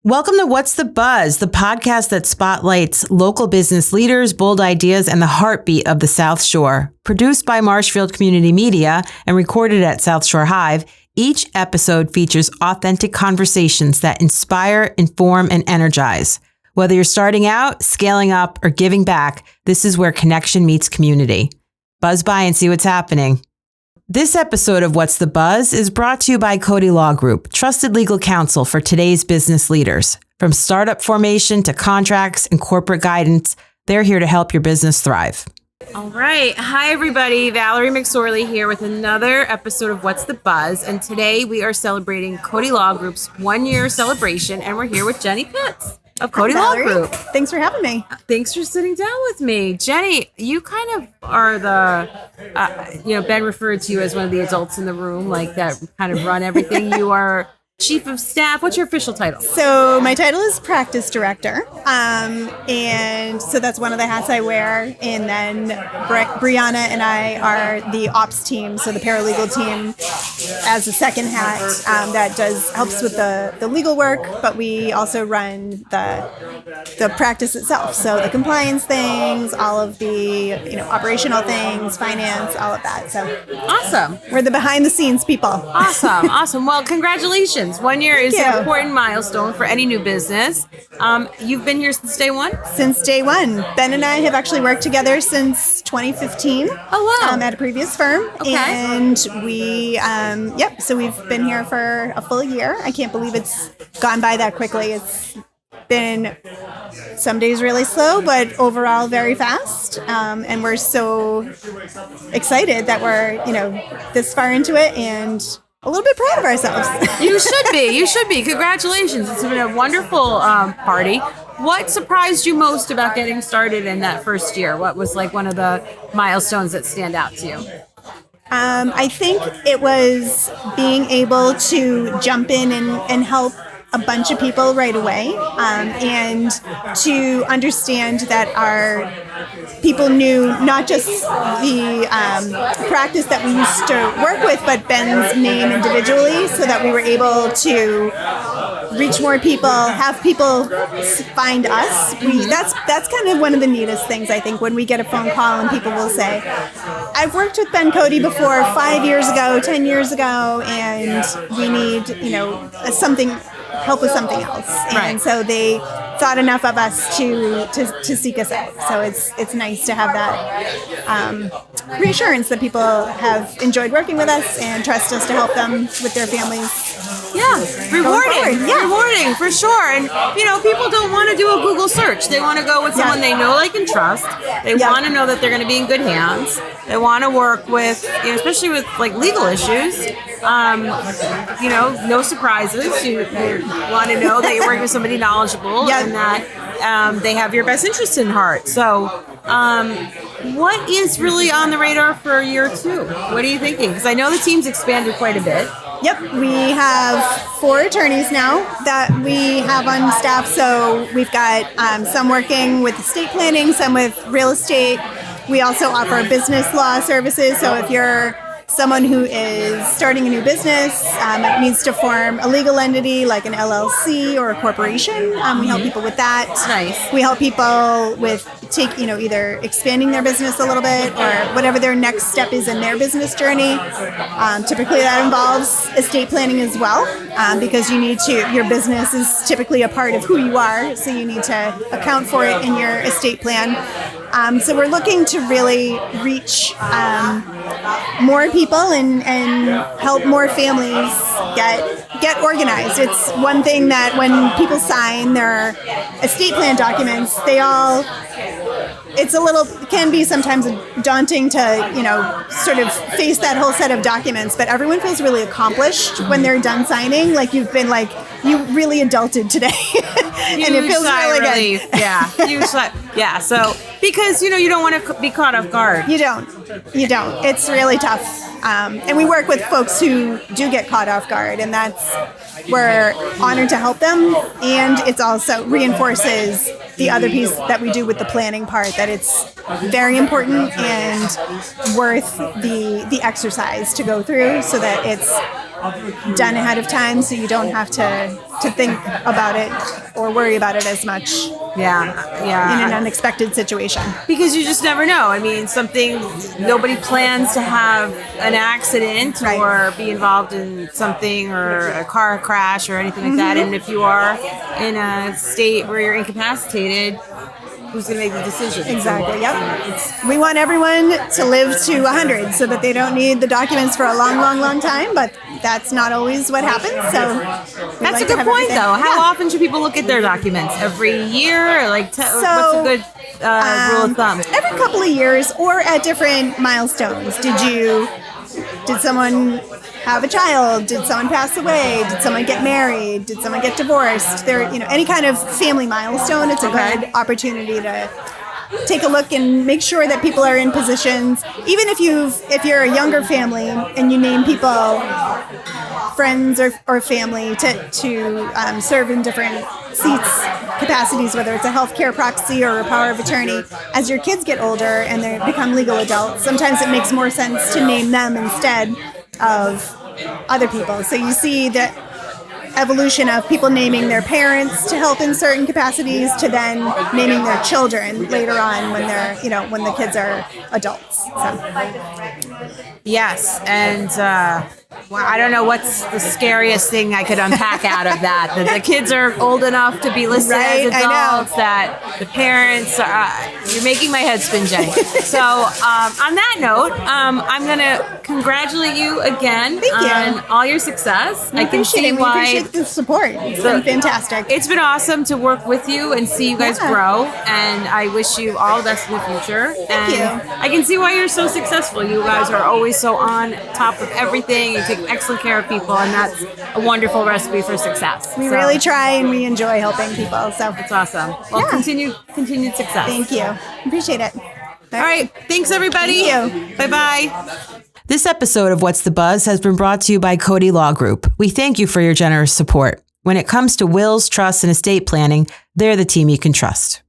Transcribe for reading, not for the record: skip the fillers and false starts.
Welcome to What's the Buzz, the podcast that spotlights local business leaders, bold ideas, and the heartbeat of the South Shore. Produced by Marshfield Community Media and recorded at South Shore Hive, each episode features authentic conversations that inspire, inform, and energize. Whether you're starting out, scaling up, or giving back, this is where connection meets community. Buzz by and see what's happening. This episode of What's the Buzz is brought to you by Cote Law Group, trusted legal counsel for today's business leaders. From startup formation to contracts and corporate guidance, they're here to help your business thrive. All right. Hi, everybody. Valerie McSorley here with another episode of What's the Buzz. And today we are celebrating Cote Law Group's 1-year celebration, and we're here with Jenny Pitts of Cote Law Group. Thanks for having me. Thanks for sitting down with me. Jenny, you kind of are the, Ben referred to you as one of the adults in the room, like that kind of run everything. You are Chief of Staff. What's your official title? So my title is Practice Director. And so that's one of the hats I wear. And then Brianna and I are the ops team, so the paralegal team, as a second hat that helps with the legal work, but we also run the practice itself. So the compliance things, all of the operational things, finance, all of that. So awesome. We're the behind the scenes people. Awesome. Well, congratulations. 1 year is an important milestone for any new business. You've been here since day one? Since day one. Ben and I have actually worked together since 2015. Oh, wow. At a previous firm. Okay. And we, so we've been here for a full year. I can't believe it's gone by that quickly. It's been some days really slow, but overall very fast. And we're so excited that we're, this far into it and a little bit proud of ourselves. You should be. Congratulations. It's been a wonderful party. What surprised you most about getting started in that first year? What was like one of the milestones that stand out to you? I think it was being able to jump in and help a bunch of people right away, and to understand that our people knew not just the practice that we used to work with, but Ben's name individually, so that we were able to reach more people, have people find us. That's kind of one of the neatest things, I think, when we get a phone call and people will say, I've worked with Ben Cote before 5 years ago, 10 years ago, and we need, help with something else. And so they thought enough of us to seek us out. So it's nice to have that reassurance that people have enjoyed working with us and trust us to help them with their families. Yeah, rewarding for sure. And people don't want to do a Google search. They want to go with someone they know, like, and trust. They want to know that they're going to be in good hands. They want to work with, especially with like legal issues. No surprises. You want to know that you're working with somebody knowledgeable and that they have your best interest in heart. So, what is really on the radar for year two? What are you thinking? Because I know the team's expanded quite a bit. Yep, we have 4 attorneys now that we have on staff. So we've got some working with estate planning, some with real estate. We also offer business law services. So if you're someone who is starting a new business, needs to form a legal entity like an LLC or a corporation, we help people with that. Nice. We help people with either expanding their business a little bit or whatever their next step is in their business journey. Typically that involves estate planning as well, because your business is typically a part of who you are, so you need to account for it in your estate plan. So we're looking to really reach more people and help more families get organized. It's one thing that when people sign their estate plan documents, it can be sometimes daunting to, sort of face that whole set of documents, but everyone feels really accomplished when they're done signing. Like you really adulted today. And it feels really relief. Good. Yeah. So, because, you don't want to be caught off guard. You don't. It's really tough. And we work with folks who do get caught off guard, and we're honored to help them. And it also reinforces the other piece that we do with the planning part, that it's very important and worth the exercise to go through, so that it's done ahead of time, so you don't have to think about it or worry about it as much. Yeah. In an unexpected situation. Because you just never know. I mean, nobody plans to have an accident or be involved in something or a car crash or anything like that. And if you are in a state where you're incapacitated, who's going to make the decision? Exactly. Yep. We want everyone to live to 100 so that they don't need the documents for a long, long, long time, but that's not always what happens. So that's a good point, though. How often should people look at their documents? Every year? Or what's a good rule of thumb? Every couple of years or at different milestones. Did someone have a child? Did someone pass away? Did someone get married? Did someone get divorced? Any kind of family milestone, it's a good opportunity to take a look and make sure that people are in positions. Even if you're a younger family and you name people, friends or family, to serve in different capacities, whether it's a healthcare proxy or a power of attorney. As your kids get older and they become legal adults, sometimes it makes more sense to name them instead of other people. So you see the evolution of people naming their parents to help in certain capacities to then naming their children later on when they're, when the kids are adults. So. Yes, and I don't know what's the scariest thing I could unpack out of that. That the kids are old enough to be listed as adults, that the parents are... you're making my head spin, Jenny. So on that note, I'm going to congratulate you again on all your success. I can see why... We appreciate the support. It's been fantastic. It's been awesome to work with you and see you guys grow, and I wish you all the best in the future. Thank you. I can see why you're so successful. You guys are always so on top of everything. You take excellent care of people, and that's a wonderful recipe for success. We really try, and we enjoy helping people. So it's awesome. Well, continued success. Thank you. Appreciate it. All right. Thanks, everybody. Thank you. Bye-bye. This episode of What's the Buzz has been brought to you by Cote Law Group. We thank you for your generous support. When it comes to wills, trusts, and estate planning, they're the team you can trust.